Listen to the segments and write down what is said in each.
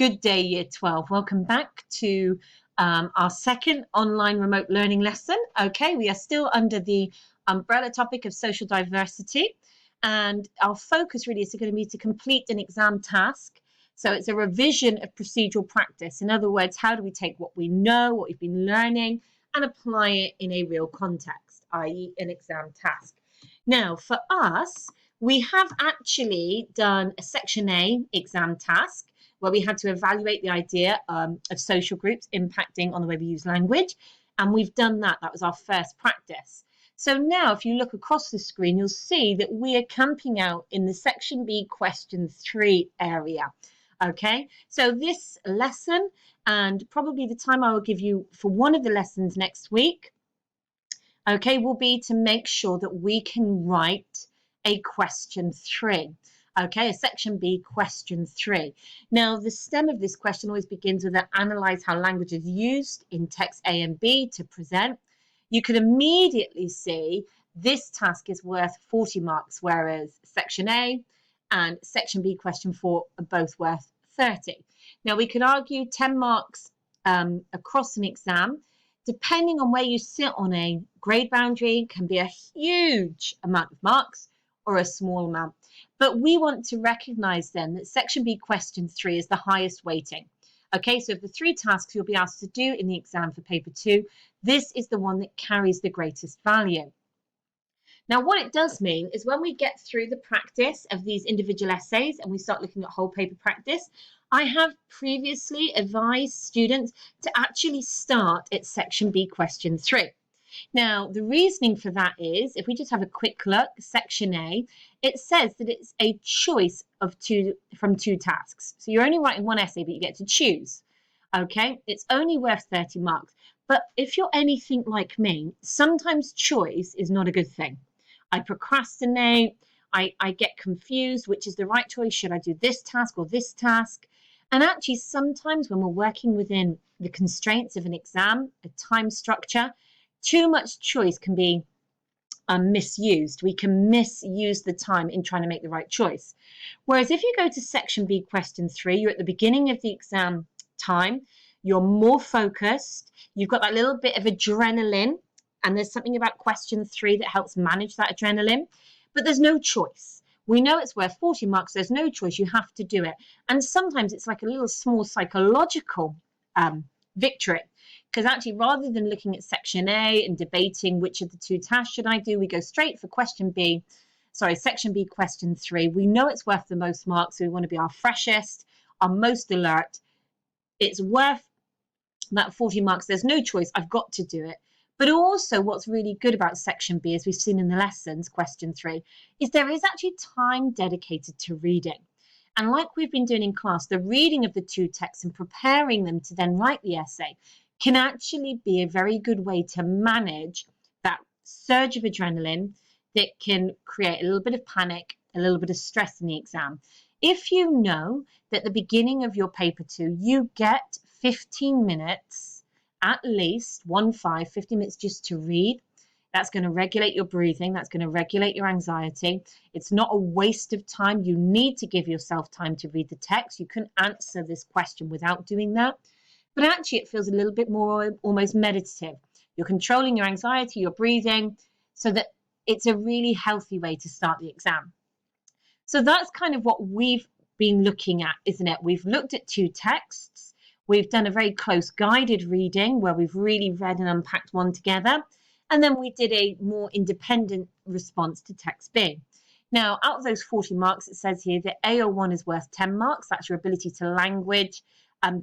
Good day, Year 12. Welcome back to our second online remote learning lesson. Okay, we are still under the umbrella topic of social diversity, and our focus really is going to be to complete an exam task. So it's a revision of procedural practice. In other words, how do we take what we know, what we've been learning, and apply it in a real context, i.e. an exam task. Now, for us, we have actually done a Section A exam task, where we had to evaluate the idea of social groups impacting on the way we use language. And we've done that. That was our first practice. So now if you look across the screen, you'll see that we are camping out in the Section B question 3 area. Okay, so this lesson and probably the time I will give you for one of the lessons next week, okay, will be to make sure that we can write a question 3. Okay, a Section B question 3. Now, the stem of this question always begins with analyze how language is used in text A and B to present. You can immediately see this task is worth 40 marks, whereas Section A and Section B question 4 are both worth 30. Now, we could argue 10 marks across an exam, depending on where you sit on a grade boundary, can be a huge amount of marks or a small amount. But we want to recognise then that Section B question 3 is the highest weighting. Okay, so of the 3 tasks you'll be asked to do in the exam for paper 2, this is the one that carries the greatest value. Now, what it does mean is when we get through the practice of these individual essays and we start looking at whole paper practice, I have previously advised students to actually start at Section B question 3. Now, the reasoning for that is, if we just have a quick look, Section A, it says that it's a choice of from 2 tasks. So you're only writing one essay, but you get to choose. Okay, it's only worth 30 marks. But if you're anything like me, sometimes choice is not a good thing. I procrastinate, I get confused, which is the right choice. Should I do this task or this task? And actually, sometimes when we're working within the constraints of an exam, a time structure, too much choice can be misused. We can misuse the time in trying to make the right choice. Whereas if you go to Section B question 3, you're at the beginning of the exam time, you're more focused, you've got that little bit of adrenaline, and there's something about question 3 that helps manage that adrenaline, but there's no choice. We know it's worth 40 marks, there's no choice, you have to do it. And sometimes it's like a little small psychological victory. Because actually, rather than looking at Section A and debating which of the 2 tasks should I do, we go straight for Section B question 3. We know it's worth the most marks, so we want to be our freshest, our most alert. It's worth that 40 marks. There's no choice. I've got to do it. But also what's really good about Section B, as we've seen in the lessons, question 3, is there is actually time dedicated to reading. And like we've been doing in class, the reading of the 2 texts and preparing them to then write the essay can actually be a very good way to manage that surge of adrenaline that can create a little bit of panic, a little bit of stress in the exam. If you know that at the beginning of your paper 2, you get 15 minutes, at least 15 minutes just to read, that's going to regulate your breathing, that's going to regulate your anxiety. It's not a waste of time. You need to give yourself time to read the text. You can answer this question without doing that. But actually, it feels a little bit more almost meditative. You're controlling your anxiety, your breathing, so that it's a really healthy way to start the exam. So that's kind of what we've been looking at, isn't it? We've looked at 2 texts. We've done a very close guided reading where we've really read and unpacked one together. And then we did a more independent response to text B. Now, out of those 40 marks, it says here that AO1 is worth 10 marks. That's your ability to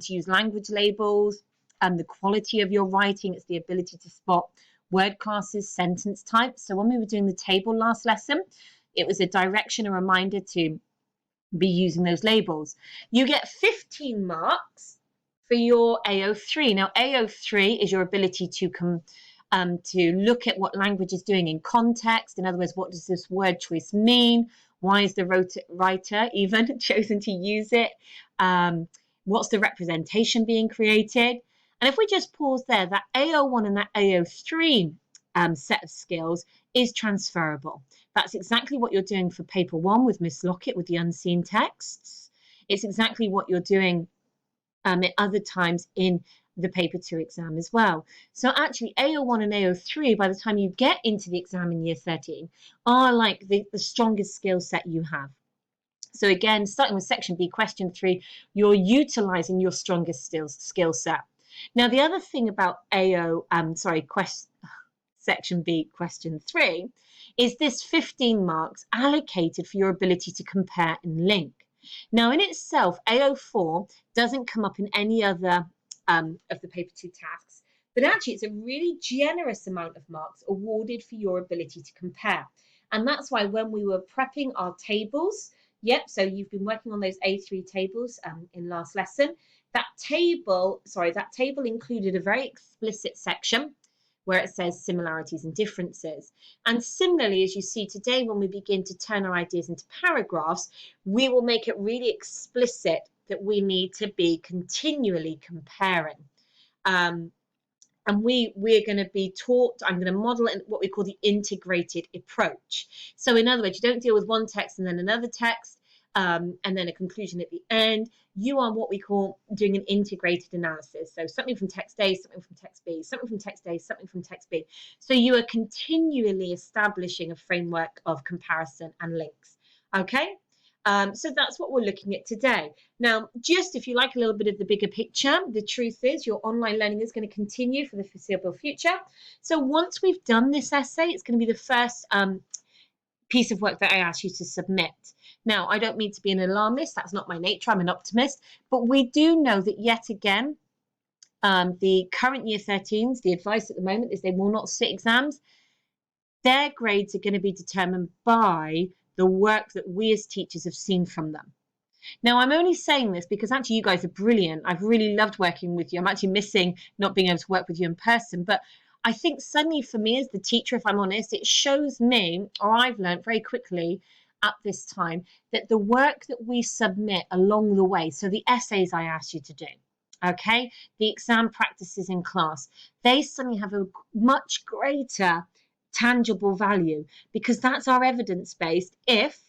use language labels, the quality of your writing. It's the ability to spot word classes, sentence types. So when we were doing the table last lesson, it was a direction, a reminder to be using those labels. You get 15 marks for your AO3. Now, AO3 is your ability to look at what language is doing in context. In other words, what does this word choice mean? Why is the writer even chosen to use it? What's the representation being created? And if we just pause there, that AO1 and that AO3 set of skills is transferable. That's exactly what you're doing for paper 1 with Miss Lockett with the unseen texts. It's exactly what you're doing at other times in the paper 2 exam as well. So actually AO1 and AO3, by the time you get into the exam in year 13, are like the strongest skill set you have. So again, starting with section B, question 3, you're utilizing your strongest skill set. Now, the other thing about section B, question 3, is this 15 marks allocated for your ability to compare and link. Now, in itself, AO4 doesn't come up in any other of the paper 2 tasks, but actually it's a really generous amount of marks awarded for your ability to compare. And that's why when we were prepping our tables, so you've been working on those A3 tables in last lesson, that table included a very explicit section where it says similarities and differences. And similarly, as you see today, when we begin to turn our ideas into paragraphs, we will make it really explicit that we need to be continually comparing. And we're going to be taught, I'm going to model it in what we call the integrated approach. So in other words, you don't deal with one text and then another text, and then a conclusion at the end. You are what we call doing an integrated analysis. So something from text A, something from text B, something from text A, something from text B. So you are continually establishing a framework of comparison and links. Okay? So that's what we're looking at today. Now, just if you like a little bit of the bigger picture, the truth is your online learning is going to continue for the foreseeable future. So once we've done this essay, it's going to be the first piece of work that I ask you to submit. Now, I don't mean to be an alarmist. That's not my nature. I'm an optimist. But we do know that yet again, the current year 13s, the advice at the moment is they will not sit exams. Their grades are going to be determined by the work that we as teachers have seen from them. Now, I'm only saying this because actually you guys are brilliant. I've really loved working with you. I'm actually missing not being able to work with you in person. But I think suddenly for me as the teacher, if I'm honest, it shows me, or I've learned very quickly at this time, that the work that we submit along the way, so the essays I asked you to do, okay, the exam practices in class, they suddenly have a much greater tangible value because that's our evidence based. If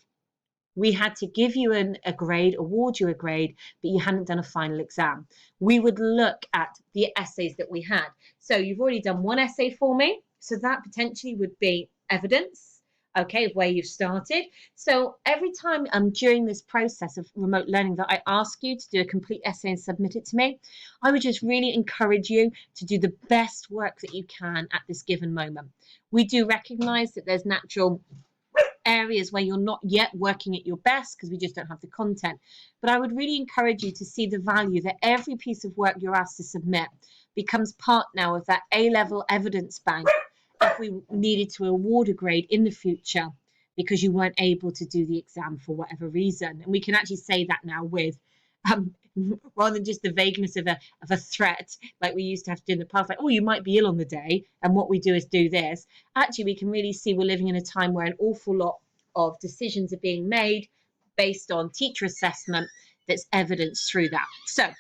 we had to give you a grade, award you a grade, but you hadn't done a final exam, we would look at the essays that we had. So you've already done one essay for me, so that potentially would be evidence, okay, of where you've started. So every time during this process of remote learning that I ask you to do a complete essay and submit it to me, I would just really encourage you to do the best work that you can at this given moment. We do recognize that there's natural areas where you're not yet working at your best because we just don't have the content. But I would really encourage you to see the value that every piece of work you're asked to submit becomes part now of that A-level evidence bank if we needed to award a grade in the future because you weren't able to do the exam for whatever reason. And we can actually say that now with rather than just the vagueness of a threat like we used to have to do in the past, like, oh, you might be ill on the day, and what we do is do this. Actually, we can really see we're living in a time where an awful lot of decisions are being made based on teacher assessment that's evidenced through that. So a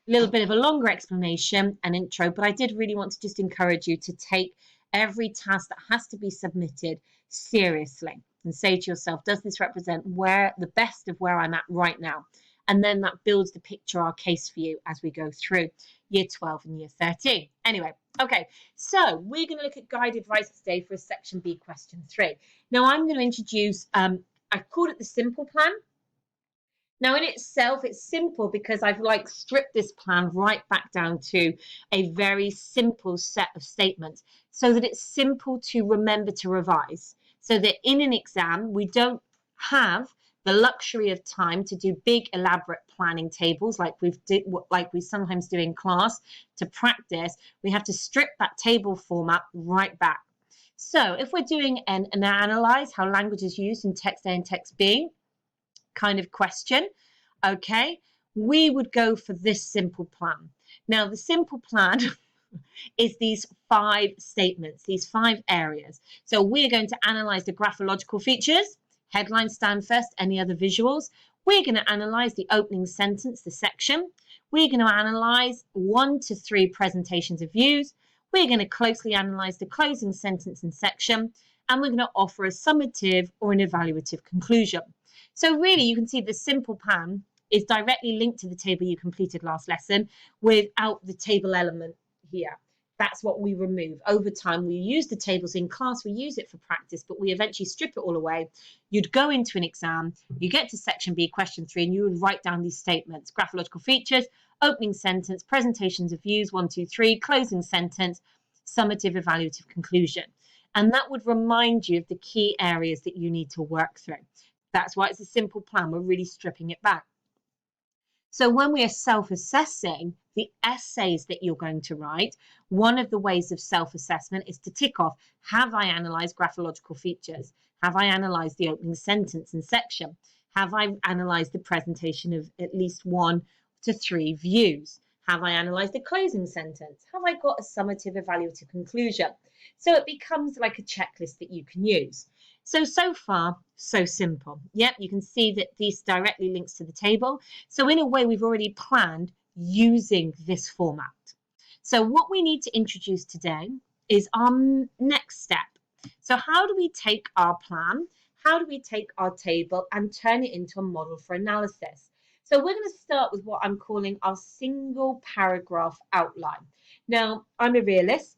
little bit of a longer explanation and intro, but I did really want to just encourage you to take every task that has to be submitted seriously and say to yourself, does this represent the best of where I'm at right now? And then that builds the picture, our case for you as we go through year 12 and year 13. Anyway, okay, so we're going to look at guided writing today for a section B question 3. Now I'm going to introduce, I've called it the simple plan. Now in itself, it's simple because I've stripped this plan right back down to a very simple set of statements so that it's simple to remember to revise. So that in an exam, we don't have the luxury of time to do big elaborate planning tables like we sometimes do in class to practice. We have to strip that table format right back. So if we're doing an analyze how language is used in text A and text B kind of question, okay, we would go for this simple plan. Now the simple plan is these 5 statements, these 5 areas. So we're going to analyze the graphological features. Headlines stand first, any other visuals. We're going to analyze the opening sentence, the section. We're going to analyze 1 to 3 presentations of views. We're going to closely analyze the closing sentence and section. And we're going to offer a summative or an evaluative conclusion. So really, you can see the simple plan is directly linked to the table you completed last lesson without the table element here. That's what we remove. Over time, we use the tables in class, we use it for practice, but we eventually strip it all away. You'd go into an exam, you get to section B, question 3, and you would write down these statements: graphological features, opening sentence, presentations of views, 1, 2, 3, closing sentence, summative evaluative conclusion. And that would remind you of the key areas that you need to work through. That's why it's a simple plan. We're really stripping it back. So when we are self-assessing the essays that you're going to write, one of the ways of self-assessment is to tick off: have I analysed graphological features? Have I analysed the opening sentence and section? Have I analysed the presentation of at least 1 to 3 views? Have I analysed the closing sentence? Have I got a summative evaluative conclusion? So it becomes like a checklist that you can use. So far, so simple. Yep, you can see that this directly links to the table. So in a way, we've already planned using this format. So what we need to introduce today is our next step. So how do we take our plan? How do we take our table and turn it into a model for analysis? So we're going to start with what I'm calling our single paragraph outline. Now, I'm a realist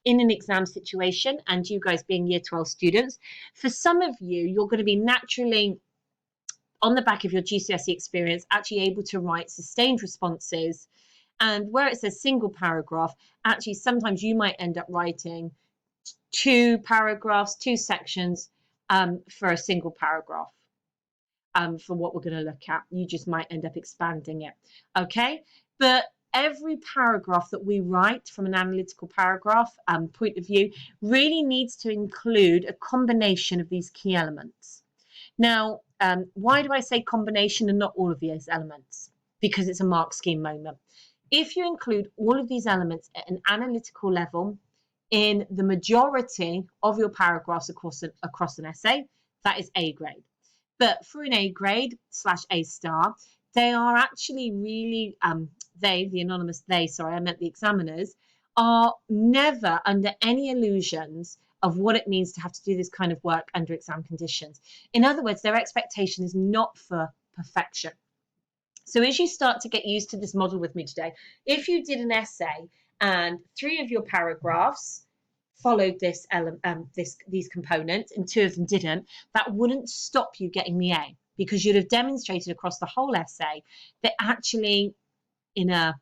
in an exam situation, and you guys being year 12 students, for some of you, you're going to be naturally on the back of your GCSE experience actually able to write sustained responses, and where it says single paragraph, actually sometimes you might end up writing 2 paragraphs, 2 sections for a single paragraph. For what we're going to look at, you just might end up expanding it. Okay, but every paragraph that we write from an analytical paragraph point of view really needs to include a combination of these key elements. Now, why do I say combination and not all of these elements? Because it's a mark scheme moment. If you include all of these elements at an analytical level in the majority of your paragraphs across an essay, that is A grade. But for an A grade / A star, they are actually really, the anonymous they, sorry, I meant the examiners, are never under any illusions of what it means to have to do this kind of work under exam conditions. In other words, their expectation is not for perfection. So as you start to get used to this model with me today, if you did an essay and 3 of your paragraphs followed these components and 2 of them didn't, that wouldn't stop you getting the A, because you'd have demonstrated across the whole essay that actually in a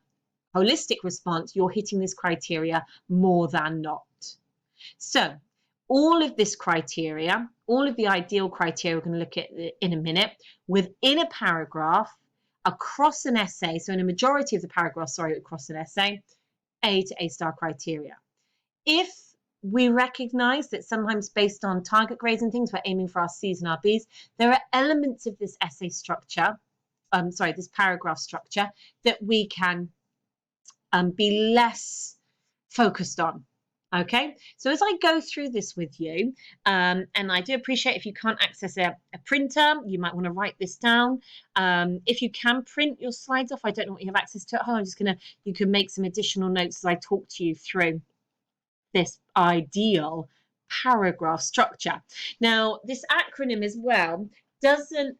holistic response, you're hitting this criteria more than not. So all of this criteria, all of the ideal criteria we're going to look at in a minute, within a paragraph, across an essay, so in a majority of the paragraphs, sorry, across an essay, A to A star criteria. If we recognize that sometimes based on target grades and things, we're aiming for our C's and our B's, there are elements of this essay structure, this paragraph structure, that we can be less focused on. Okay, so as I go through this with you, and I do appreciate if you can't access a printer, you might want to write this down. If you can print your slides off, I don't know what you have access to at home. You can make some additional notes as I talk to you through this ideal paragraph structure. Now, this acronym as well doesn't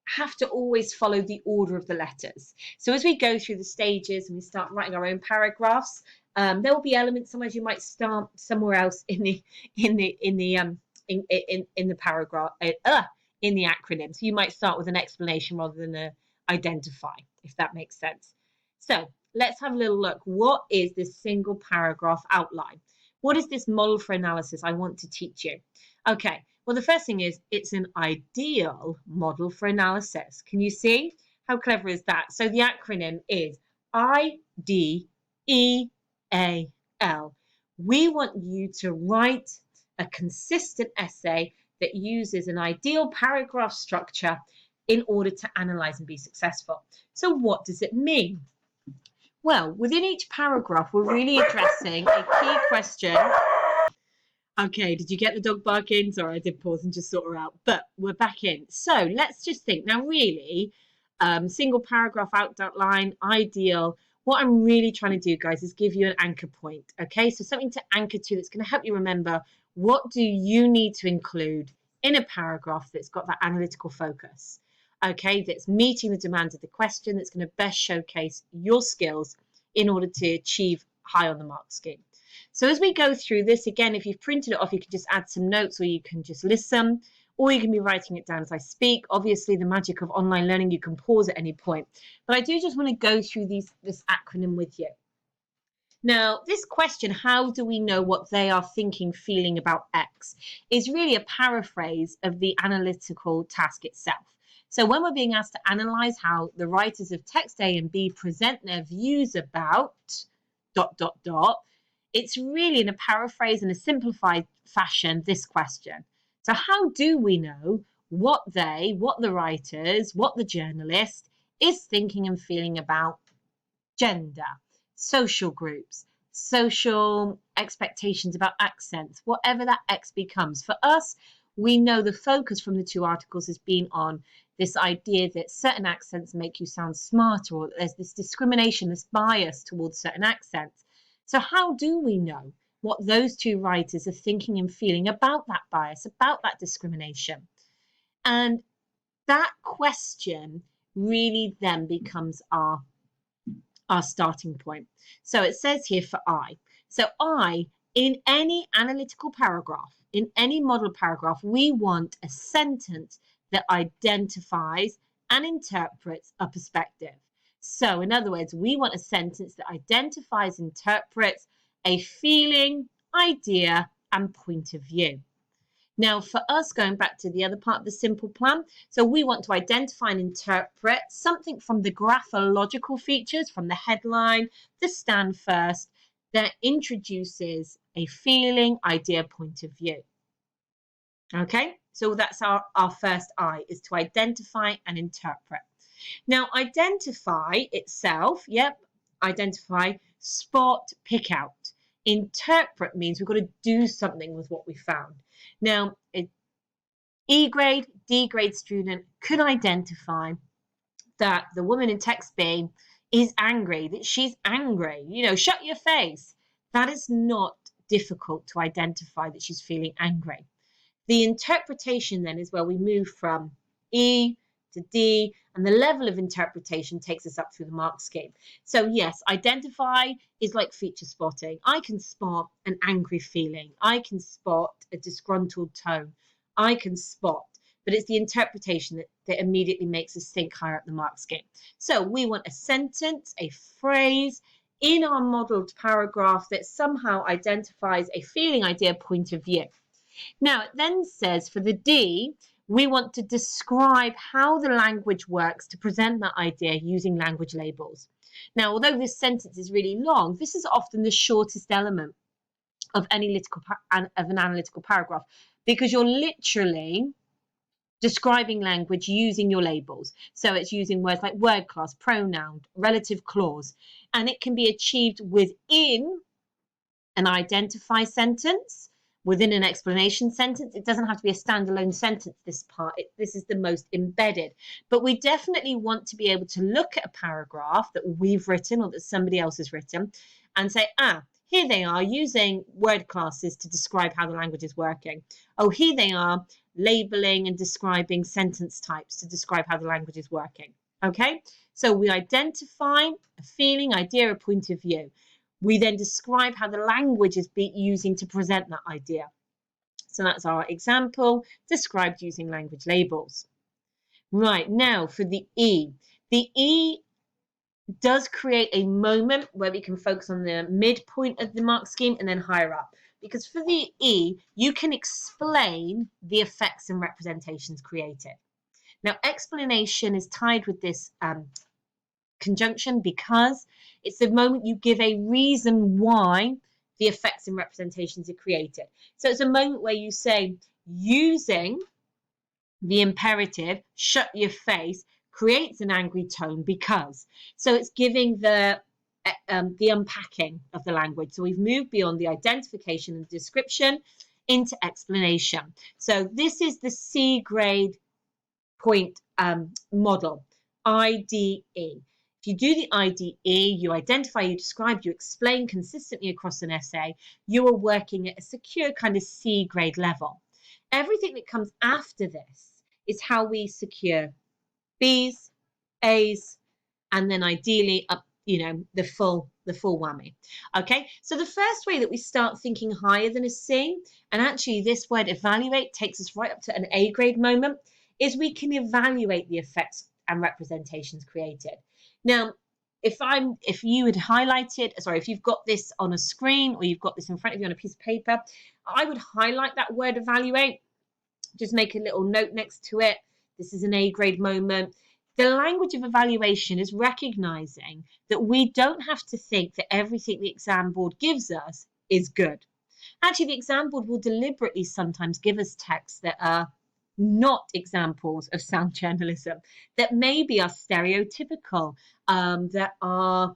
have to always follow the order of the letters. So as we go through the stages and we start writing our own paragraphs, there will be elements. Sometimes you might start somewhere else in the paragraph in the acronym. So you might start with an explanation rather than a identify, if that makes sense. So let's have a little look. What is this single paragraph outline? What is this model for analysis I want to teach you? Okay, well, the first thing is it's an ideal model for analysis. Can you see? How clever is that? So the acronym is IDEAL. We want you to write a consistent essay that uses an ideal paragraph structure in order to analyze and be successful. So what does it mean? Well, within each paragraph, we're really addressing a key question. Okay, did you get the dog barking? Sorry, I did pause and just sort her out, but we're back in. So let's just think. Now, really, single paragraph outline, ideal. What I'm really trying to do, guys, is give you an anchor point, okay? So something to anchor to that's going to help you remember, what do you need to include in a paragraph that's got that analytical focus? okay, that's meeting the demands of the question, that's going to best showcase your skills in order to achieve high on the mark scheme. So as we go through this, again, if you've printed it off, you can just add some notes, or you can just listen, or you can be writing it down as I speak. Obviously, the magic of online learning, you can pause at any point. But I do just want to go through this acronym with you. Now, this question, how do we know what they are thinking, feeling about X, is really a paraphrase of the analytical task itself. So when we're being asked to analyze how the writers of text A and B present their views about ... it's really in a paraphrase, in a simplified fashion, this question. So how do we know what the writers, what the journalist is thinking and feeling about gender, social groups, social expectations about accents, whatever that X becomes? For us, we know the focus from the two articles has been on this idea that certain accents make you sound smarter, or there's this discrimination, this bias towards certain accents. So how do we know what those two writers are thinking and feeling about that bias, about that discrimination? And that question really then becomes our starting point. So it says here for I. So I, in any analytical paragraph, in any model paragraph, we want a sentence that identifies and interprets a perspective. So in other words, we want a sentence that identifies, interprets a feeling, idea, and point of view. Now, for us, going back to the other part of the simple plan, so we want to identify and interpret something from the graphological features, from the headline, the stand first, that introduces a feeling, idea, point of view. Okay, so that's our first I, is to identify and interpret. Now, identify itself, identify, spot, pick out. Interpret means we've got to do something with what we found. Now, E grade, D grade student could identify that the woman in text B is angry, that she's angry. You know, shut your face. That is not difficult to identify that she's feeling angry. The interpretation then is where we move from E to D, and the level of interpretation takes us up through the mark scheme. So yes, identify is like feature spotting. I can spot an angry feeling. I can spot a disgruntled tone. I can spot, but it's the interpretation that immediately makes us think higher up the mark scheme. So we want a sentence, a phrase in our modelled paragraph that somehow identifies a feeling, idea, point of view. Now, it then says for the D, we want to describe how the language works to present that idea using language labels. Now, although this sentence is really long, this is often the shortest element of an analytical paragraph, because you're literally describing language using your labels. So it's using words like word class, pronoun, relative clause, and it can be achieved within an identify sentence, within an explanation sentence. It doesn't have to be a standalone sentence, this part. This is the most embedded. But we definitely want to be able to look at a paragraph that we've written or that somebody else has written and say, here they are using word classes to describe how the language is working. Oh, here they are labeling and describing sentence types to describe how the language is working. Okay, so we identify a feeling, idea, a point of view. We then describe how the language is using to present that idea. So that's our example, described using language labels. Right, now for the E. The E does create a moment where we can focus on the midpoint of the mark scheme and then higher up. Because for the E, you can explain the effects and representations created. Now, explanation is tied with this conjunction because it's the moment you give a reason why the effects and representations are created. So it's a moment where you say, using the imperative, shut your face, creates an angry tone because. So it's giving the unpacking of the language. So we've moved beyond the identification and description into explanation. So this is the C grade point model, IDE. If you do the IDE, you identify, you describe, you explain consistently across an essay, you are working at a secure kind of C grade level. Everything that comes after this is how we secure B's, A's, and then ideally up, the full whammy. Okay, so the first way that we start thinking higher than a C, and actually this word evaluate takes us right up to an A grade moment, is we can evaluate the effects and representations created. Now, if you had highlighted, sorry, if you've got this on a screen or you've got this in front of you on a piece of paper, I would highlight that word evaluate. Just make a little note next to it. This is an A grade moment. The language of evaluation is recognizing that we don't have to think that everything the exam board gives us is good. Actually, the exam board will deliberately sometimes give us texts that are not examples of sound journalism, that maybe are stereotypical, that are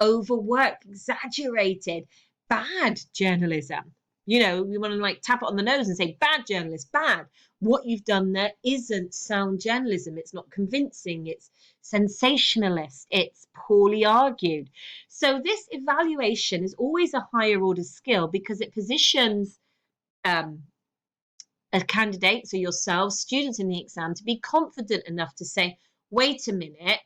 overworked, exaggerated, bad journalism. We want to tap it on the nose and say, bad journalist, bad. What you've done there isn't sound journalism. It's not convincing. It's sensationalist. It's poorly argued. So this evaluation is always a higher order skill because it positions a candidate, so yourselves, students in the exam, to be confident enough to say, wait a minute,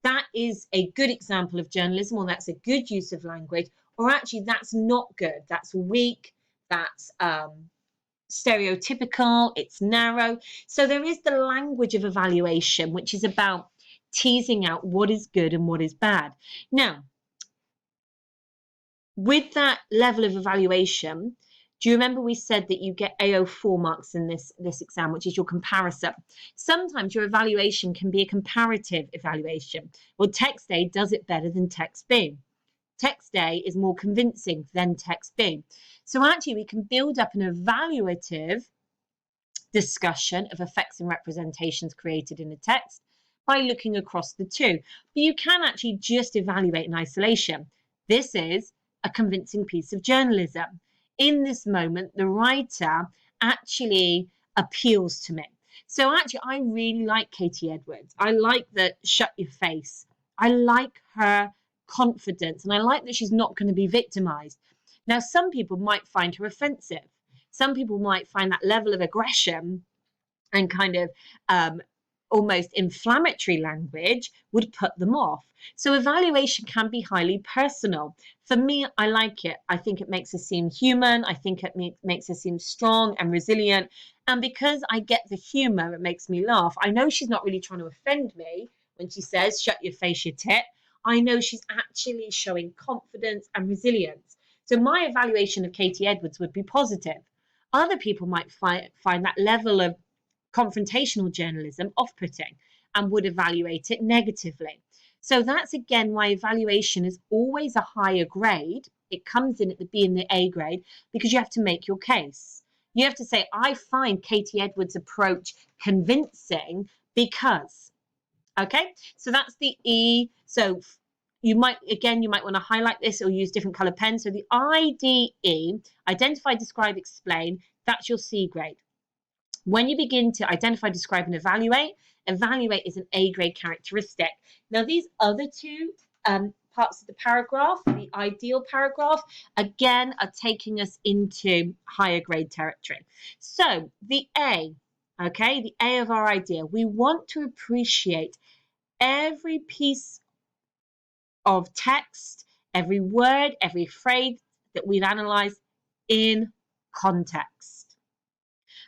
that is a good example of journalism, or that's a good use of language, or actually that's not good, that's weak, that's stereotypical, it's narrow. So there is the language of evaluation, which is about teasing out what is good and what is bad. Now, with that level of evaluation, do you remember we said that you get AO4 marks in this exam, which is your comparison? Sometimes your evaluation can be a comparative evaluation. Well, text A does it better than text B. Text A is more convincing than text B. So actually we can build up an evaluative discussion of effects and representations created in a text by looking across the two. But you can actually just evaluate in isolation. This is a convincing piece of journalism. In this moment, the writer actually appeals to me. So actually, I really like Katie Edwards. I like that shut your face. I like her confidence, and I like that she's not going to be victimized. Now, some people might find her offensive. Some people might find that level of aggression and kind of almost inflammatory language would put them off. So evaluation can be highly personal. For me, I like it. I think it makes us seem human. I think it makes us seem strong and resilient. And because I get the humor, it makes me laugh. I know she's not really trying to offend me when she says, shut your face, you tit. I know she's actually showing confidence and resilience. So my evaluation of Katie Edwards would be positive. Other people might find that level of confrontational journalism off-putting and would evaluate it negatively. So that's again why evaluation is always a higher grade. It comes in at the B and the A grade because you have to make your case. You have to say, I find Katie Edwards' approach convincing because. Okay, so that's the E. So you might want to highlight this or use different color pens. So the IDE, identify, describe, explain, that's your C grade. When you begin to identify, describe, and evaluate is an A grade characteristic. Now, these other two parts of the paragraph, the ideal paragraph, again, are taking us into higher grade territory. So the A, okay, the A of our idea, we want to appreciate every piece of text, every word, every phrase that we've analysed in context.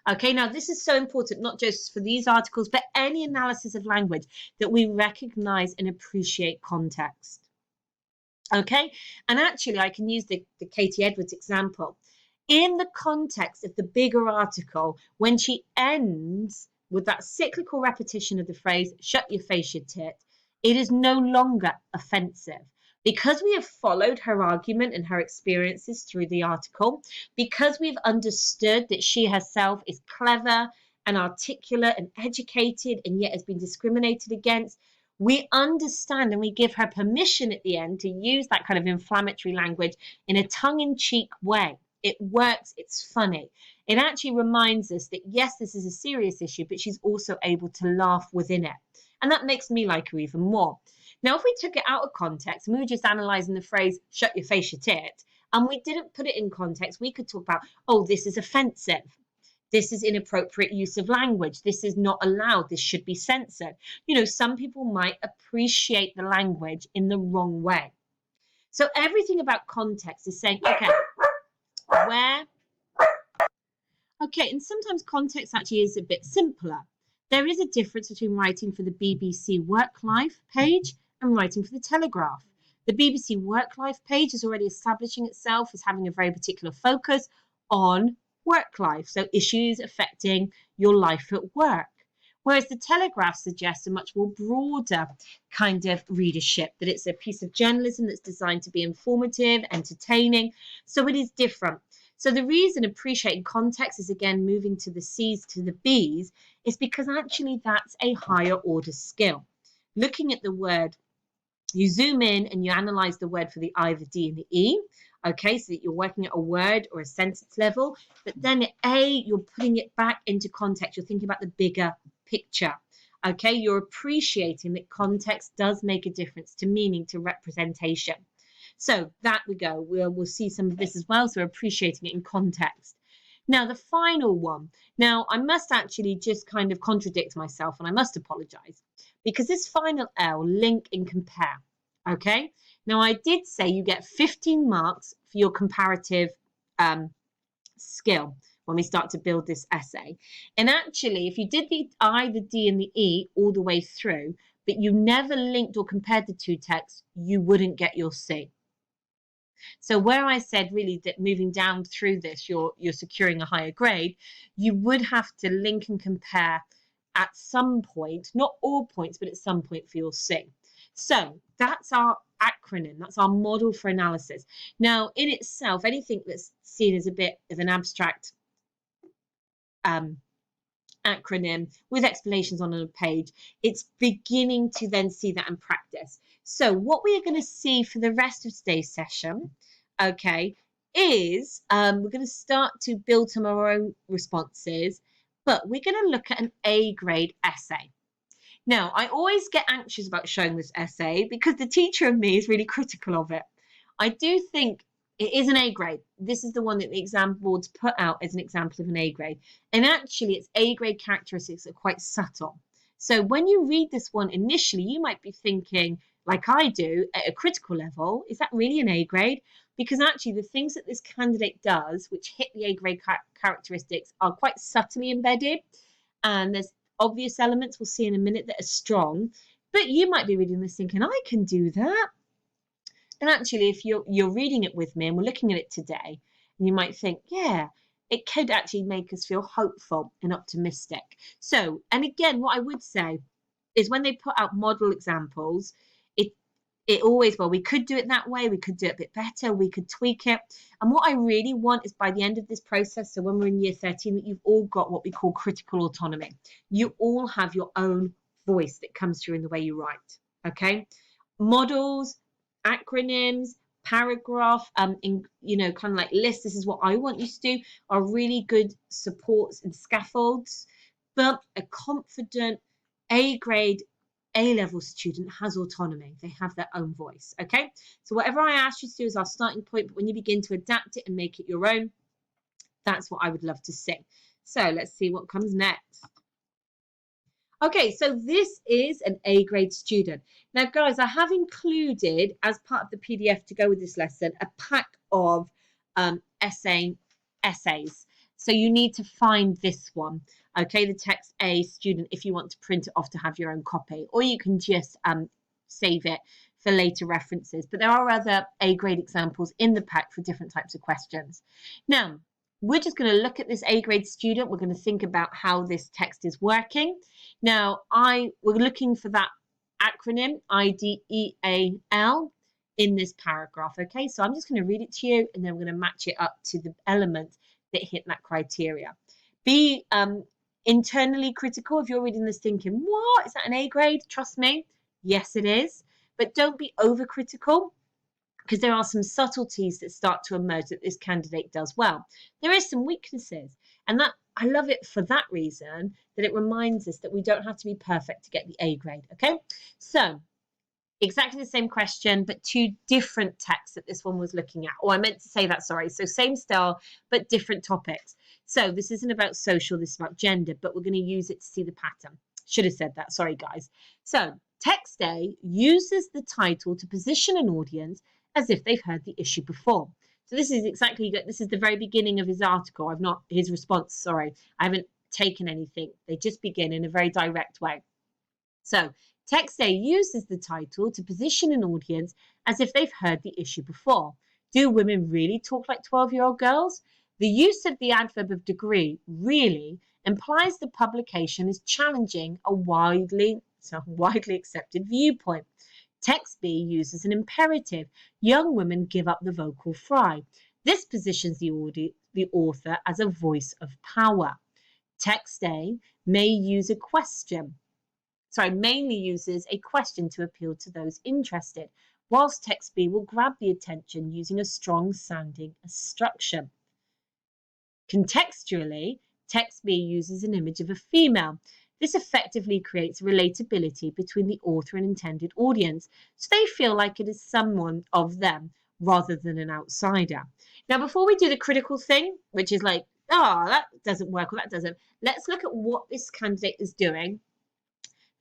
Okay, now this is so important, not just for these articles, but any analysis of language, that we recognize and appreciate context. Okay, and actually I can use the Katie Edwards example. In the context of the bigger article, when she ends with that cyclical repetition of the phrase, shut your face, you tit, it is no longer offensive. Because we have followed her argument and her experiences through the article, because we've understood that she herself is clever and articulate and educated and yet has been discriminated against, we understand and we give her permission at the end to use that kind of inflammatory language in a tongue-in-cheek way. It works, it's funny. It actually reminds us that yes, this is a serious issue, but she's also able to laugh within it. And that makes me like her even more. Now, if we took it out of context and we were just analysing the phrase, shut your face, you tit, and we didn't put it in context, we could talk about, oh, this is offensive. This is inappropriate use of language. This is not allowed. This should be censored. You know, some people might appreciate the language in the wrong way. So everything about context is saying, okay, where? Okay, and sometimes context actually is a bit simpler. There is a difference between writing for the BBC Work Life page and writing for the Telegraph. The BBC Work Life page is already establishing itself as having a very particular focus on work life, so issues affecting your life at work. Whereas the Telegraph suggests a much more broader kind of readership, that it's a piece of journalism that's designed to be informative, entertaining, so it is different. So the reason appreciating context is again moving to the C's to the B's is because actually that's a higher order skill. Looking at the word, you zoom in and you analyze the word for the I, the D, and the E. Okay, so that you're working at a word or a sentence level, but then at A, you're putting it back into context. You're thinking about the bigger picture. Okay, you're appreciating that context does make a difference to meaning, to representation. So that we go. We'll see some of this as well. So we're appreciating it in context. Now, the final one. Now, I must actually just kind of contradict myself, and I must apologize, because this final L, link and compare. Okay. Now, I did say you get 15 marks for your comparative skill when we start to build this essay. And actually, if you did the I, the D, and the E all the way through, but you never linked or compared the two texts, you wouldn't get your C. So where I said really that moving down through this, you're securing a higher grade, you would have to link and compare at some point, not all points, but at some point for your C. So that's our acronym. That's our model for analysis. Now, in itself, anything that's seen as a bit of an abstract acronym with explanations on a page, it's beginning to then see that in practice. So what we are going to see for the rest of today's session, okay, is we're going to start to build some of our own responses, but we're going to look at an A grade essay. Now, I always get anxious about showing this essay because the teacher in me is really critical of it. I do think it is an A grade. This is the one that the exam boards put out as an example of an A grade. And actually, its A grade characteristics are quite subtle. So when you read this one initially, you might be thinking, like I do, at a critical level, is that really an A grade? Because actually, the things that this candidate does, which hit the A grade characteristics, are quite subtly embedded. And there's obvious elements we'll see in a minute that are strong. But you might be reading this thinking, I can do that. And actually, if you're reading it with me and we're looking at it today, and you might think, yeah, it could actually make us feel hopeful and optimistic. So, and again, what I would say is when they put out model examples, it always, well, we could do it that way, we could do it a bit better, we could tweak it. And what I really want is by the end of this process, so when we're in year 13, that you've all got what we call critical autonomy. You all have your own voice that comes through in the way you write, okay? Models, acronyms, paragraph, kind of like lists, this is what I want you to do, are really good supports and scaffolds, but a confident A grade A-level student has autonomy. They have their own voice, okay? So whatever I ask you to do is our starting point, but when you begin to adapt it and make it your own, that's what I would love to see. So let's see what comes next. Okay, so this is an A grade student. Now, guys, I have included as part of the PDF to go with this lesson a pack of essays. So you need to find this one, okay, the text A student, if you want to print it off to have your own copy, or you can just save it for later references. But there are other A grade examples in the pack for different types of questions. Now, we're just going to look at this A grade student. We're going to think about how this text is working. Now, we're looking for that acronym IDEAL in this paragraph. Okay, so I'm just going to read it to you, and then we're going to match it up to the elements that hit that criteria. Be internally critical. If you're reading this thinking, what, is that an A grade? Trust me, yes, it is. But don't be overcritical, because there are some subtleties that start to emerge that this candidate does well. There is some weaknesses, and that I love it for that reason, that it reminds us that we don't have to be perfect to get the A grade, okay? So, exactly the same question, but two different texts that this one was looking at. Or I meant to say that, sorry. So same style, but different topics. So this isn't about social, this is about gender, but we're going to use it to see the pattern. Should have said that, sorry guys. So text A uses the title to position an audience as if they've heard the issue before. So this is the very beginning of his article. His response, sorry. I haven't taken anything. They just begin in a very direct way. So text A uses the title to position an audience as if they've heard the issue before. Do women really talk like 12-year-old girls? The use of the adverb of degree really implies the publication is challenging a widely accepted viewpoint. Text B uses an imperative. Young women give up the vocal fry. This positions the author as a voice of power. Text A mainly uses a question to appeal to those interested, whilst text B will grab the attention using a strong sounding instruction. Contextually, text B uses an image of a female. This effectively creates relatability between the author and intended audience, so they feel like it is someone of them rather than an outsider. Now, before we do the critical thing, which is like, that doesn't work or that doesn't, let's look at what this candidate is doing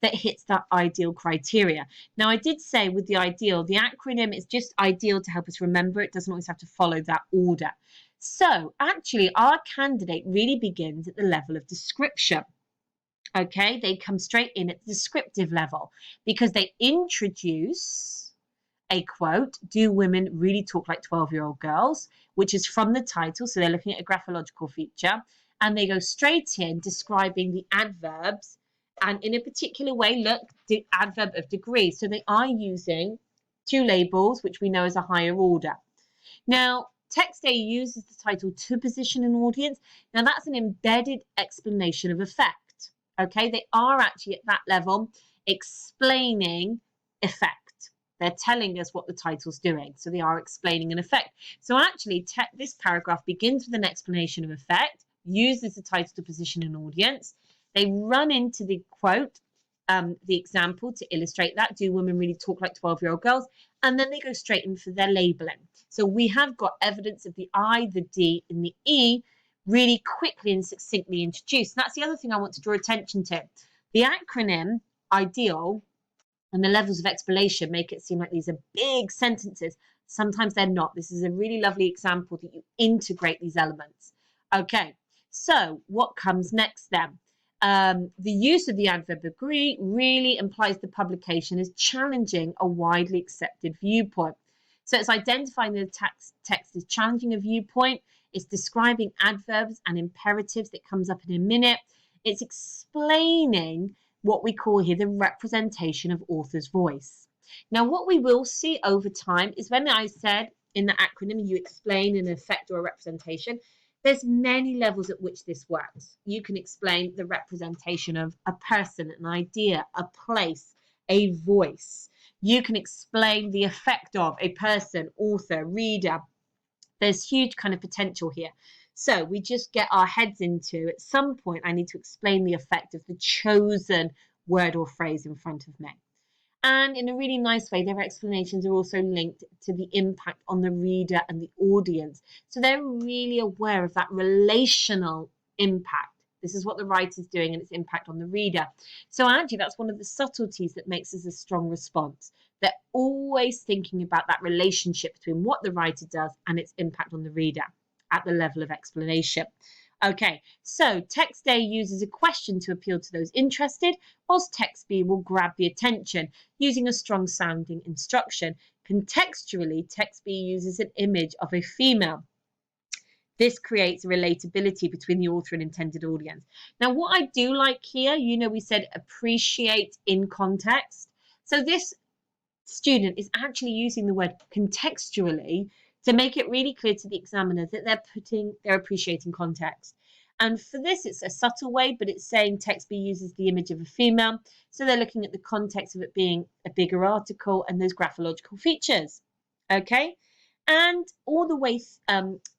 that hits that ideal criteria. Now, I did say with the ideal, the acronym is just ideal to help us remember. It doesn't always have to follow that order. So actually, our candidate really begins at the level of description. Okay, they come straight in at the descriptive level because they introduce a quote, do women really talk like 12-year-old girls, which is from the title. So they're looking at a graphological feature, and they go straight in describing the adverbs, and in a particular way, look, the adverb of degree. So they are using two labels, which we know as a higher order. Now, text A uses the title to position an audience. Now, that's an embedded explanation of effect. Okay, they are actually at that level explaining effect. They're telling us what the title's doing. So they are explaining an effect. So actually, this paragraph begins with an explanation of effect, uses the title to position an audience. They run into the quote, the example to illustrate that. Do women really talk like 12-year-old girls? And then they go straight in for their labeling. So we have got evidence of the I, the D, and the E really quickly and succinctly introduced. And that's the other thing I want to draw attention to. The acronym IDEAL and the levels of explanation make it seem like these are big sentences. Sometimes they're not. This is a really lovely example that you integrate these elements. Okay, so what comes next then? The use of the adverb agree really implies the publication is challenging a widely accepted viewpoint. So it's identifying the text is challenging a viewpoint. It's describing adverbs and imperatives that comes up in a minute. It's explaining what we call here the representation of author's voice. Now, what we will see over time is when I said in the acronym, you explain an effect or a representation, there's many levels at which this works. You can explain the representation of a person, an idea, a place, a voice. You can explain the effect of a person, author, reader. There's huge kind of potential here. So we just get our heads into, at some point, I need to explain the effect of the chosen word or phrase in front of me. And in a really nice way, their explanations are also linked to the impact on the reader and the audience. So they're really aware of that relational impact. This is what the writer's doing and its impact on the reader. So actually, that's one of the subtleties that makes us a strong response. They're always thinking about that relationship between what the writer does and its impact on the reader at the level of explanation. Okay, so text A uses a question to appeal to those interested, whilst text B will grab the attention using a strong sounding instruction. Contextually, text B uses an image of a female. This creates a relatability between the author and intended audience. Now, what I do like here, we said appreciate in context. So this student is actually using the word contextually to make it really clear to the examiner that they're appreciating context. And for this, it's a subtle way, but it's saying text B uses the image of a female. So they're looking at the context of it being a bigger article and those graphological features. Okay. And all the way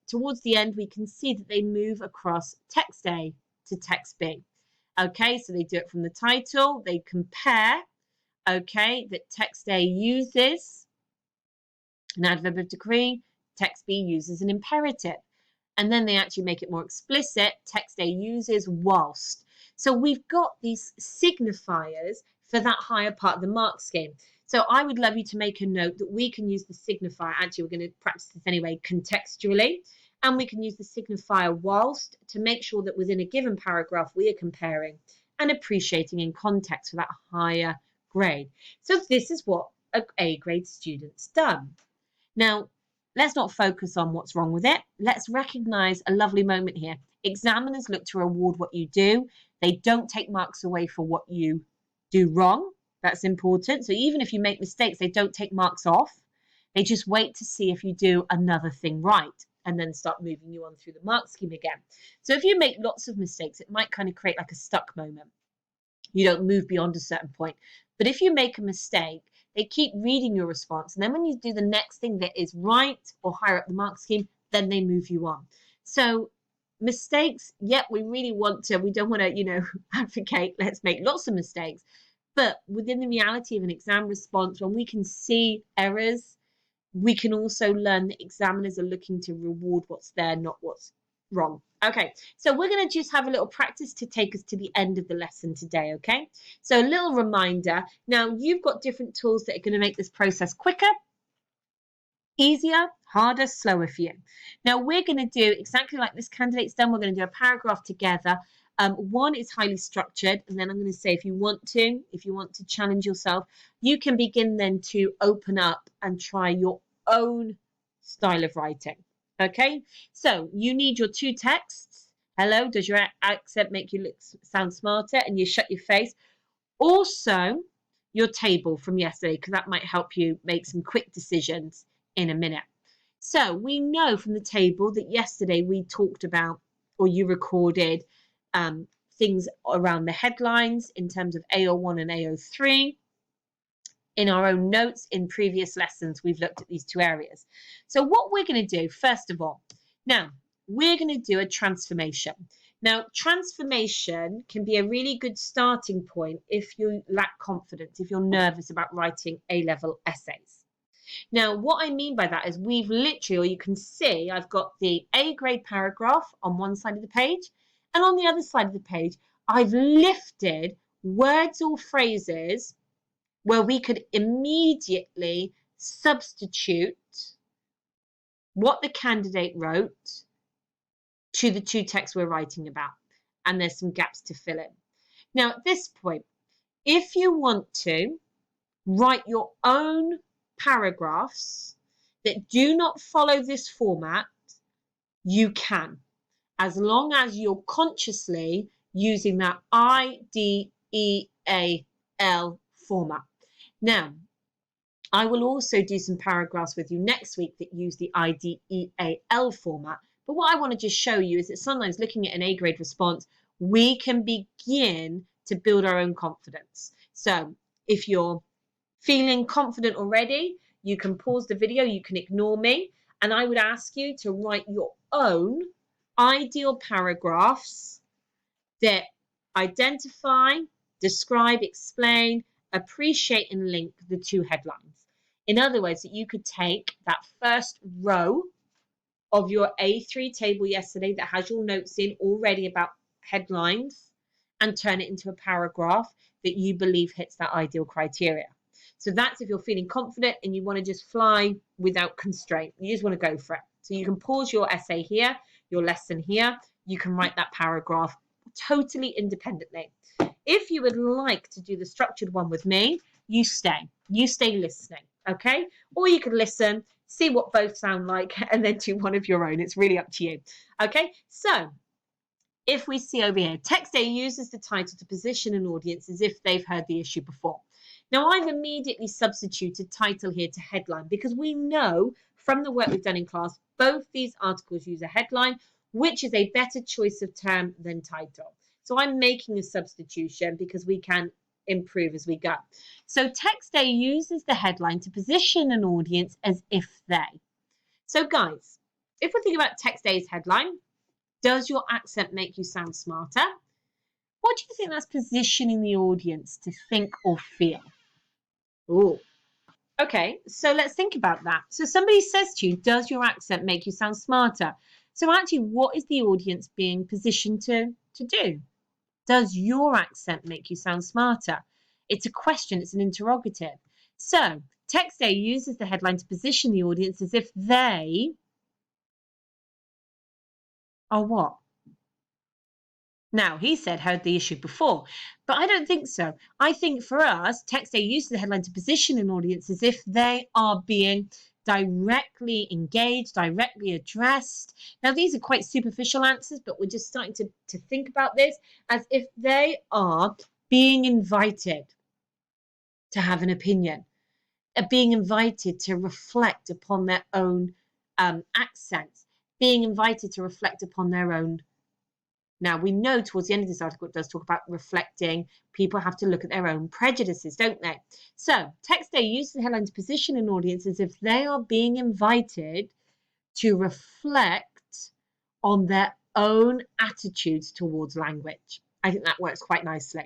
towards the end, we can see that they move across text A to text B. Okay. So they do it from the title. They compare, okay, that text A uses an adverb of degree. Text B uses an imperative. And then they actually make it more explicit. Text A uses whilst. So we've got these signifiers for that higher part of the mark scheme. So I would love you to make a note that we can use the signifier. Actually, we're going to practice this anyway, contextually. And we can use the signifier whilst to make sure that within a given paragraph, we are comparing and appreciating in context for that higher grade. So this is what an A grade student's done. Now, let's not focus on what's wrong with it. Let's recognize a lovely moment here. Examiners look to reward what you do. They don't take marks away for what you do wrong. That's important. So even if you make mistakes, they don't take marks off. They just wait to see if you do another thing right and then start moving you on through the mark scheme again. So if you make lots of mistakes, it might kind of create like a stuck moment. You don't move beyond a certain point. But if you make a mistake, they keep reading your response. And then when you do the next thing that is right or higher up the mark scheme, then they move you on. So mistakes, yep, we don't want to, advocate, let's make lots of mistakes. But within the reality of an exam response, when we can see errors, we can also learn that examiners are looking to reward what's there, not what's wrong. Okay, so we're going to just have a little practice to take us to the end of the lesson today, okay? So a little reminder. Now, you've got different tools that are going to make this process quicker, easier, harder, slower for you. Now, we're going to do exactly like this candidate's done. We're going to do a paragraph together. One is highly structured, and then I'm going to say if you want to challenge yourself, you can begin then to open up and try your own style of writing. Okay, so you need your two texts. Hello, does your accent make you sound smarter? And you shut your face. Also, your table from yesterday, because that might help you make some quick decisions in a minute. So we know from the table that yesterday we talked about, or you recorded things around the headlines in terms of AO1 and AO3. In our own notes in previous lessons, we've looked at these two areas. So what we're going to do, first of all, now we're going to do a transformation. Now, transformation can be a really good starting point if you lack confidence, if you're nervous about writing A-level essays. Now, what I mean by that is we've literally, or you can see, I've got the A grade paragraph on one side of the page, and on the other side of the page, I've lifted words or phrases where we could immediately substitute what the candidate wrote to the two texts we're writing about. And there's some gaps to fill in. Now, at this point, if you want to write your own paragraphs that do not follow this format, you can, as long as you're consciously using that IDEAL format. Now, I will also do some paragraphs with you next week that use the IDEAL format. But what I want to just show you is that sometimes looking at an A grade response, we can begin to build our own confidence. So if you're feeling confident already, you can pause the video, you can ignore me, and I would ask you to write your own ideal paragraphs that identify, describe, explain, appreciate, and link the two headlines. In other words, that you could take that first row of your A3 table yesterday that has your notes in already about headlines and turn it into a paragraph that you believe hits that ideal criteria. So that's if you're feeling confident and you want to just fly without constraint. You just want to go for it. So you can pause your essay here, your lesson here. You can write that paragraph totally independently. If you would like to do the structured one with me, you stay listening, okay? Or you could listen, see what both sound like, and then do one of your own. It's really up to you, okay? So if we see over here, text A uses the title to position an audience as if they've heard the issue before. Now, I've immediately substituted title here to headline because we know from the work we've done in class, both these articles use a headline, which is a better choice of term than title. So I'm making a substitution because we can improve as we go. So text A uses the headline to position an audience as if they. So guys, if we think about text A's headline, does your accent make you sound smarter? What do you think that's positioning the audience to think or feel? Oh, okay, so let's think about that. So somebody says to you, does your accent make you sound smarter? So actually, what is the audience being positioned to do? Does your accent make you sound smarter? It's a question, it's an interrogative. So text A uses the headline to position the audience as if they are what? Now, he said heard the issue before, but I don't think so. I think for us, text A uses the headline to position an audience as if they are being directly engaged, directly addressed. Now, these are quite superficial answers, but we're just starting to think about this as if they are being invited to have an opinion, being invited to reflect upon their own accents, being invited to reflect upon their own. Now, we know towards the end of this article, it does talk about reflecting. People have to look at their own prejudices, don't they? So, text A uses the headline to position an audience as if they are being invited to reflect on their own attitudes towards language. I think that works quite nicely.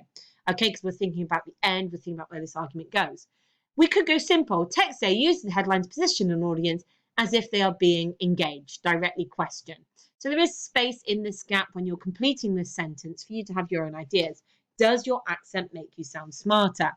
Okay, because we're thinking about the end, we're thinking about where this argument goes. We could go simple. Text A uses the headline to position an audience as if they are being engaged, directly questioned. So there is space in this gap when you're completing this sentence for you to have your own ideas. Does your accent make you sound smarter?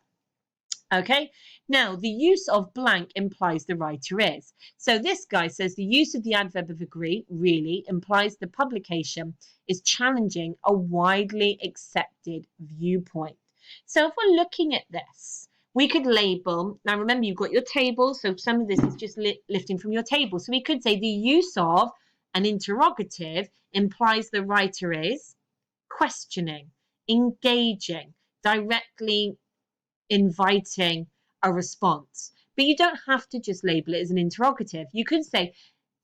Okay, now the use of blank implies the writer is. So this guy says the use of the adverb of agree really implies the publication is challenging a widely accepted viewpoint. So if we're looking at this, we could label, now remember you've got your table, so some of this is just lifting from your table. So we could say the use of an interrogative implies the writer is questioning, engaging, directly inviting a response. But you don't have to just label it as an interrogative. You could say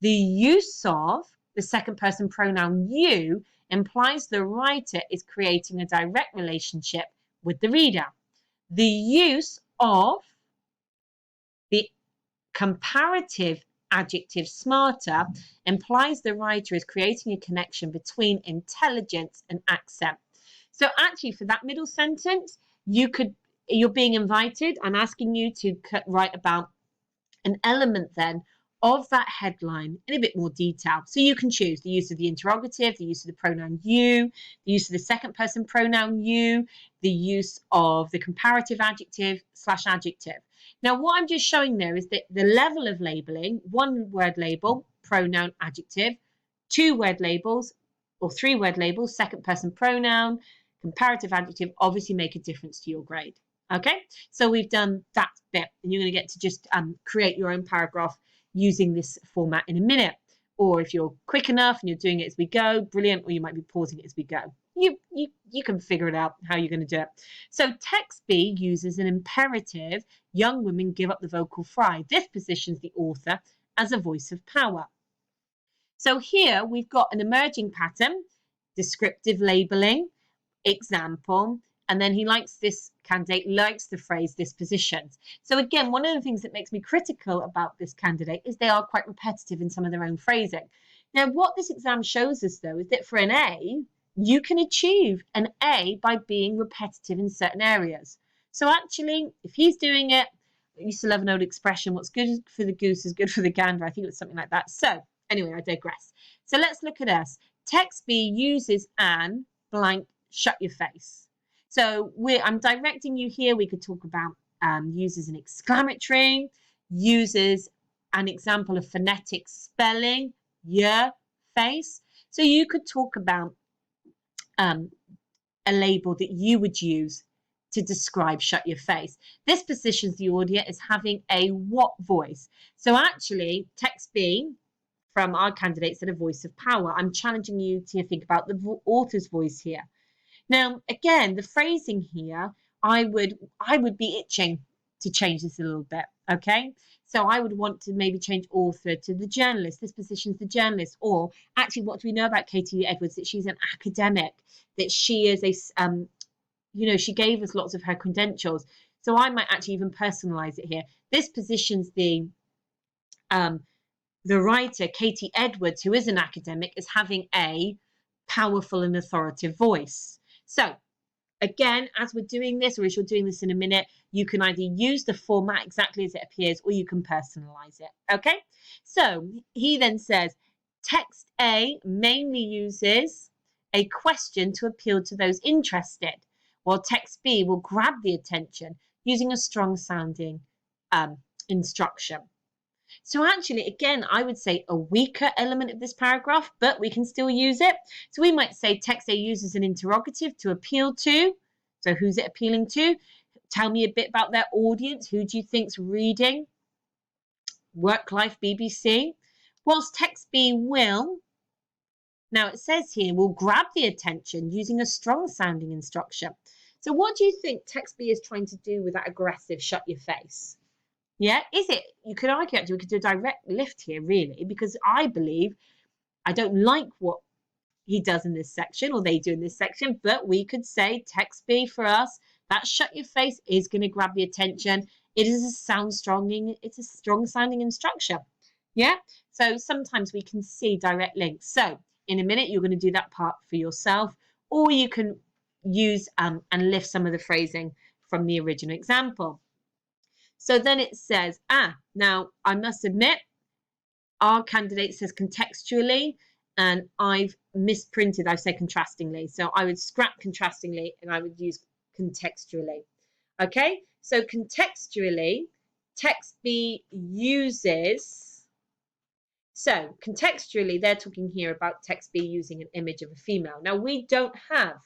the use of the second person pronoun you implies the writer is creating a direct relationship with the reader. The use of the comparative adjective smarter implies the writer is creating a connection between intelligence and accent. So actually for that middle sentence, you're being invited. I'm asking you to write about an element then of that headline in a bit more detail. So you can choose the use of the interrogative, the use of the pronoun you, the use of the second person pronoun you, the use of the comparative adjective / adjective. Now, what I'm just showing there is that the level of labeling, one word label, pronoun, adjective, 2 word labels or 3 word labels, second person pronoun, comparative adjective, obviously make a difference to your grade. Okay, so we've done that bit, and you're going to get to just create your own paragraph using this format in a minute. Or if you're quick enough and you're doing it as we go, brilliant, or you might be pausing it as we go. You can figure it out how you're going to do it. So text B uses an imperative, young women give up the vocal fry. This positions the author as a voice of power. So here we've got an emerging pattern, descriptive labeling, example, and then this candidate likes the phrase dispositions. So again, one of the things that makes me critical about this candidate is they are quite repetitive in some of their own phrasing. Now, what this exam shows us, though, is that for an A, you can achieve an A by being repetitive in certain areas. So actually, if he's doing it, I used to love an old expression, what's good for the goose is good for the gander. I think it was something like that. So anyway, I digress. So let's look at us. Text B uses an blank shut your face. So I'm directing you here. We could talk about uses an exclamatory, uses an example of phonetic spelling, your face. So you could talk about a label that you would use to describe shut your face. This positions the audience as having a what voice. So actually, text B from our candidates said a voice of power. I'm challenging you to think about the author's voice here. Now, again, the phrasing here, I would be itching to change this a little bit, okay? So I would want to maybe change author to the journalist. This positions the journalist. Or actually, what do we know about Katie Edwards? That she's an academic, that she is she gave us lots of her credentials. So I might actually even personalize it here. This positions the writer, Katie Edwards, who is an academic, as having a powerful and authoritative voice. So again, as we're doing this, or as you're doing this in a minute, you can either use the format exactly as it appears, or you can personalize it. Okay, so he then says, Text A mainly uses a question to appeal to those interested, while text B will grab the attention using a strong sounding instruction. So actually, again, I would say a weaker element of this paragraph, but we can still use it. So we might say text A uses an interrogative to appeal to. So who's it appealing to? Tell me a bit about their audience. Who do you think's reading Work Life BBC? Whilst text B will, now it says here, will grab the attention using a strong sounding instruction. So what do you think text B is trying to do with that aggressive shut your face? Yeah, is it? You could argue actually we could do a direct lift here, really, because I believe I don't like what he does in this section or they do in this section, but we could say text B for us, that shut your face is going to grab the attention. It is a it's a strong sounding instruction. Yeah, so sometimes we can see direct links. So in a minute, you're going to do that part for yourself, or you can use and lift some of the phrasing from the original example. So then it says, now I must admit, our candidate says contextually, and I've misprinted, I've said contrastingly. So I would scrap contrastingly and I would use contextually. Okay, so contextually, text B uses, so contextually, they're talking here about text B using an image of a female. Now, we don't have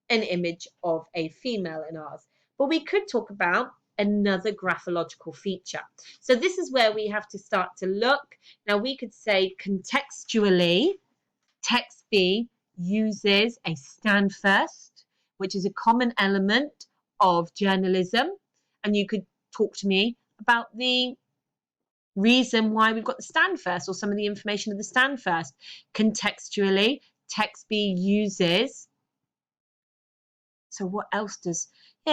an image of a female in ours, but we could talk about another graphological feature. So this is where we have to start to look. Now we could say contextually, text B uses a stand first, which is a common element of journalism. And you could talk to me about the reason why we've got the stand first or some of the information of the stand first. Contextually, text B uses. So what else does,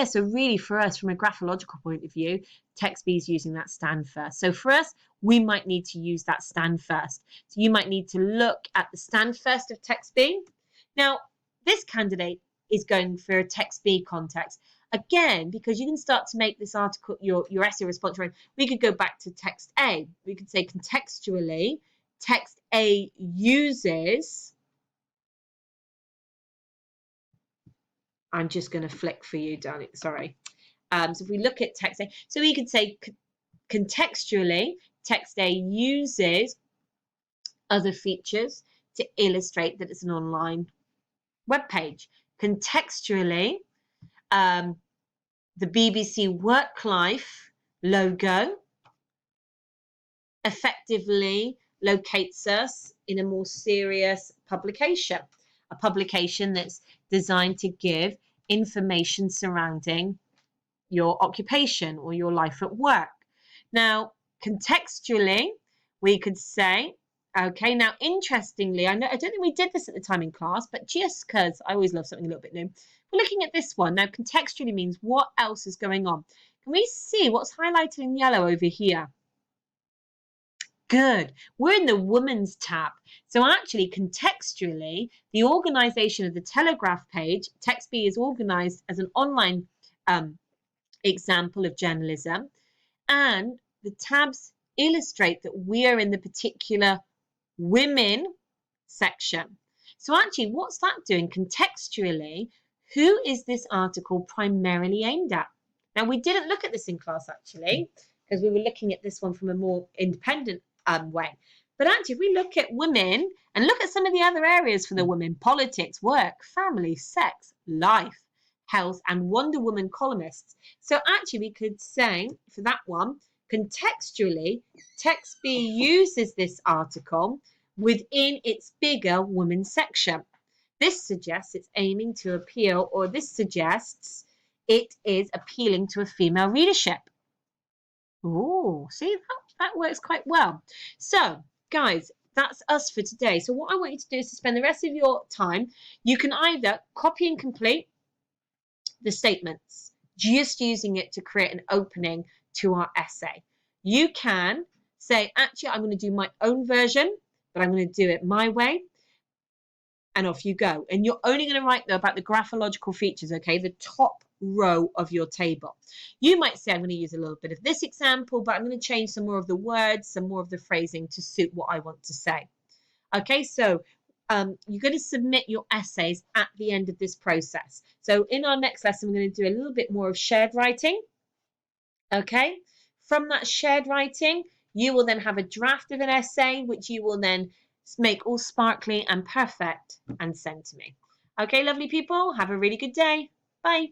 so really for us, from a graphological point of view, text B is using that stand first. So for us, we might need to use that stand first. So you might need to look at the stand first of text B. Now, this candidate is going for a text B context. Again, because you can start to make this article, your essay response, we could go back to text A. We could say contextually, text A uses, I'm just going to flick for you, darling. Sorry. So if we look at text A, so we could say contextually, text A uses other features to illustrate that it's an online web page. Contextually, the BBC Work Life logo effectively locates us in a more serious publication, a publication that's designed to give information surrounding your occupation or your life at work. Now, contextually, we could say, okay, now interestingly, I don't think we did this at the time in class, but just because I always love something a little bit new, we're looking at this one. Now, contextually means what else is going on. Can we see what's highlighted in yellow over here? Good. We're in the Women's tab. So actually, contextually, the organisation of the Telegraph page, text B is organised as an online example of journalism, and the tabs illustrate that we are in the particular women section. So actually, what's that doing? Contextually, who is this article primarily aimed at? Now, we didn't look at this in class, actually, because we were looking at this one from a more independent way. But actually, if we look at women and look at some of the other areas for the women, politics, work, family, sex, life, health, and Wonder Woman columnists. So actually, we could say for that one, contextually, text B uses this article within its bigger women section. This suggests it's aiming to appeal, or this suggests it is appealing to a female readership. Oh, see, that works quite well. So, guys, that's us for today. So what I want you to do is to spend the rest of your time, you can either copy and complete the statements, just using it to create an opening to our essay. You can say, actually, I'm going to do my own version, but I'm going to do it my way. And off you go. And you're only going to write, though, about the graphological features, okay, the top row of your table. You might say, I'm going to use a little bit of this example, but I'm going to change some more of the words, some more of the phrasing to suit what I want to say. Okay, so you're going to submit your essays at the end of this process. So in our next lesson, we're going to do a little bit more of shared writing. Okay, from that shared writing, you will then have a draft of an essay, which you will then make all sparkly and perfect and send to me. Okay, lovely people, have a really good day. Bye.